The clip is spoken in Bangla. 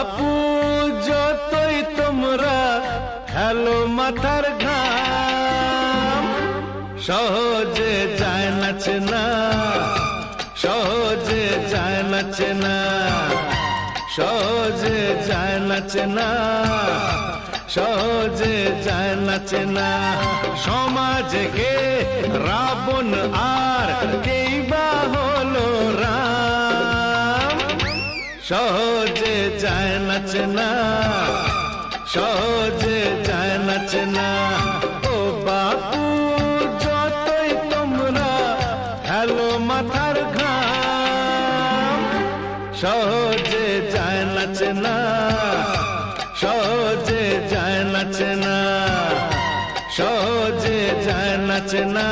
বাপু যতই তোমরা খেলো মাথার ঘাম, সহজে যায় নাচে না, সহজে যায় নাচে না, সহজে যায় নাচে না, সহজে যায় নাচে না। সমাজে কে রাবণ আর কেই বা হলো রাম, সহজে যায় নাচে না, সহজে যায় নাচে না। ও বাপু যতই তোমরা খেলো মাথার ঘাম, সহজে যায় নাচে না, সহজে যায় নাচে না, সহজে যায় নাচে না।